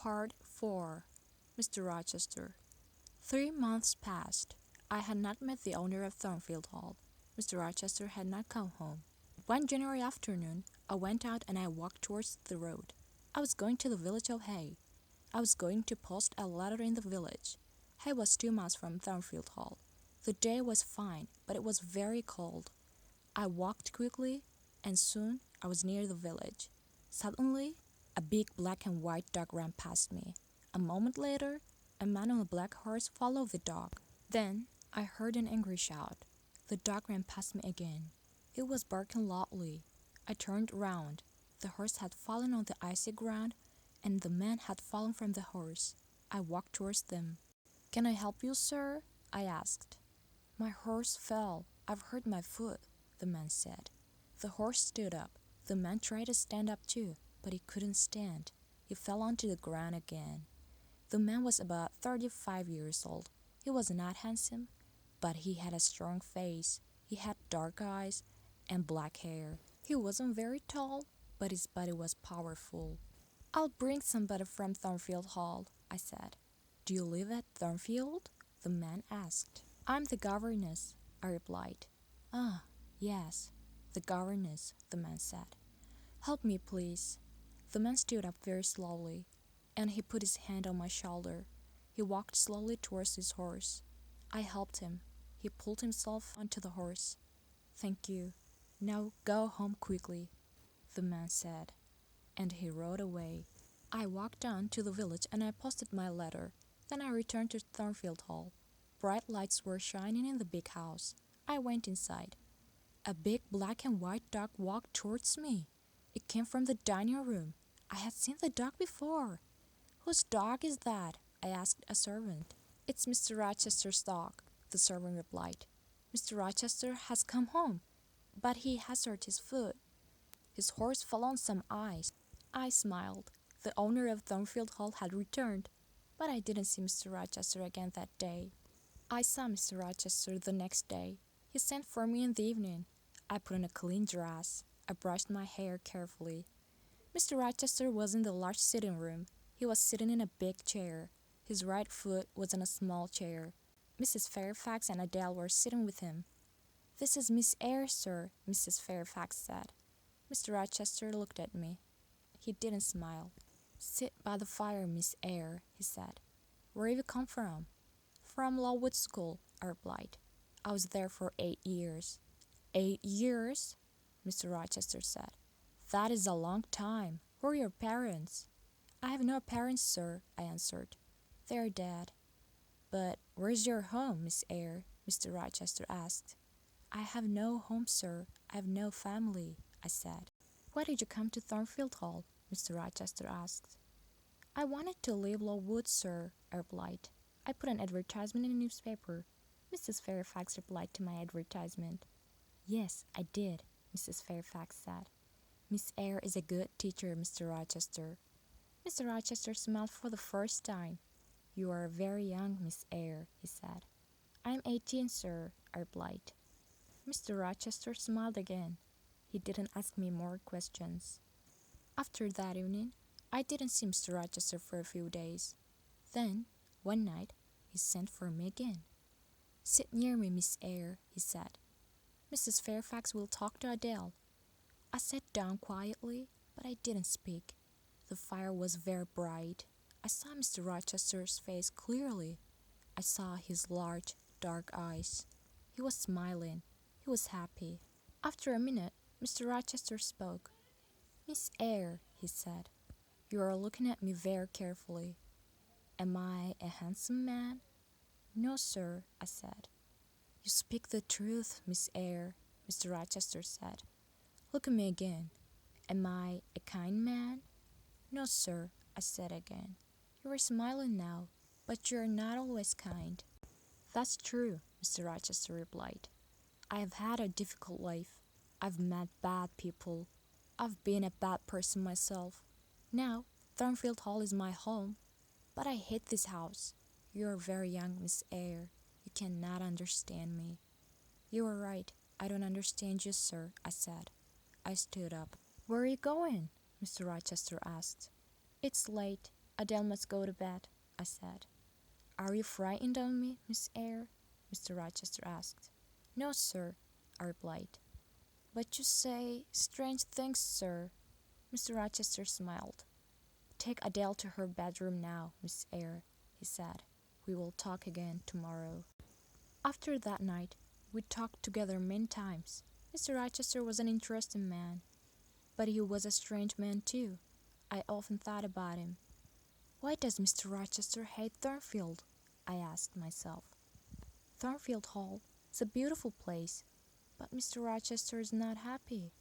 Part 4. Mr. Rochester. 3 months passed. I had not met the owner of Thornfield Hall. Mr. Rochester had not come home. One January afternoon, I went out and I walked towards the road. I was going to the village of Eyre. I was going to post a letter in the village. Eyre was 2 miles from Thornfield Hall. The day was fine, but it was very cold. I walked quickly, and soon I was near the village. Suddenly, a big black and white dog ran past me. A moment later, a man on a black horse followed the dog. Then, I heard an angry shout. The dog ran past me again. It was barking loudly. I turned round. The horse had fallen on the icy ground, and the man had fallen from the horse. I walked towards them. "Can I help you, sir?" I asked. "My horse fell. I've hurt my foot," the man said. The horse stood up. The man tried to stand up too, but he couldn't stand. He fell onto the ground again. The man was about 35 years old. He was not handsome, but he had a strong face. He had dark eyes and black hair. He wasn't very tall, but his body was powerful. "I'll bring somebody from Thornfield Hall," I said. "Do you live at Thornfield?" the man asked. "I'm the governess," I replied. "Ah, yes, the governess," the man said. "Help me, please." The man stood up very slowly, and he put his hand on my shoulder. He walked slowly towards his horse. I helped him. He pulled himself onto the horse. "Thank you. Now go home quickly," the man said, and he rode away. I walked on to the village and I posted my letter. Then I returned to Thornfield Hall. Bright lights were shining in the big house. I went inside. A big black and white dog walked towards me. It came from the dining room. I had seen the dog before. "Whose dog is that?" I asked a servant. "It's Mr. Rochester's dog," the servant replied. "Mr. Rochester has come home, but he has hurt his foot. His horse fell on some ice." I smiled. The owner of Thornfield Hall had returned, but I didn't see Mr. Rochester again that day. I saw Mr. Rochester the next day. He sent for me in the evening. I put on a clean dress. I brushed my hair carefully. Mr. Rochester was in the large sitting room. He was sitting in a big chair. His right foot was on a small chair. Mrs. Fairfax and Adele were sitting with him. "This is Miss Eyre, sir," Mrs. Fairfax said. Mr. Rochester looked at me. He didn't smile. "Sit by the fire, Miss Eyre," he said. "Where have you come from?" "From Lowood School," I replied. "I was there for 8 years." 8 years? Mr. Rochester said. "That is a long time. Who are your parents?" "I have no parents, sir," I answered. "They are dead." "But where's your home, Miss Eyre?" Mr. Rochester asked. "I have no home, sir. I have no family," I said. "Why did you come to Thornfield Hall?" Mr. Rochester asked. "I wanted to leave Lowood, sir," I replied. "I put an advertisement in a newspaper." Mrs. Fairfax replied to my advertisement. "Yes, I did," Mrs. Fairfax said. "Miss Eyre is a good teacher, Mr. Rochester." Mr. Rochester smiled for the first time. "You are very young, Miss Eyre," he said. "I'm 18, sir," I replied. Mr. Rochester smiled again. He didn't ask me more questions. After that evening, I didn't see Mr. Rochester for a few days. Then, one night, he sent for me again. "Sit near me, Miss Eyre," he said. "Mrs. Fairfax will talk to Adele." I sat down quietly, but I didn't speak. The fire was very bright. I saw Mr. Rochester's face clearly. I saw his large, dark eyes. He was smiling. He was happy. After a minute, Mr. Rochester spoke. "Miss Eyre," he said, "you are looking at me very carefully. Am I a handsome man?" "No, sir," I said. "You speak the truth, Miss Eyre," Mr. Rochester said. "Look at me again. Am I a kind man?" "No, sir," I said again. "You are smiling now, but you are not always kind." "That's true," Mr. Rochester replied. "I have had a difficult life. I've met bad people. I've been a bad person myself. Now, Thornfield Hall is my home, but I hate this house. You are very young, Miss Eyre. You cannot understand me." "You are right. I don't understand you, sir," I said. I stood up. "Where are you going?" Mr. Rochester asked. "It's late. Adele must go to bed, I said. Are you frightened of me, Miss Eyre? Mr. Rochester asked. No, sir, I replied. But you say strange things, sir. Mr. Rochester smiled. Take Adele to her bedroom now, Miss Eyre, he said. We will talk again tomorrow. After that night, we talked together many times. Mr. Rochester was an interesting man, but he was a strange man too. I often thought about him. Why does Mr. Rochester hate Thornfield? I asked myself. Thornfield Hall is a beautiful place, but Mr. Rochester is not happy.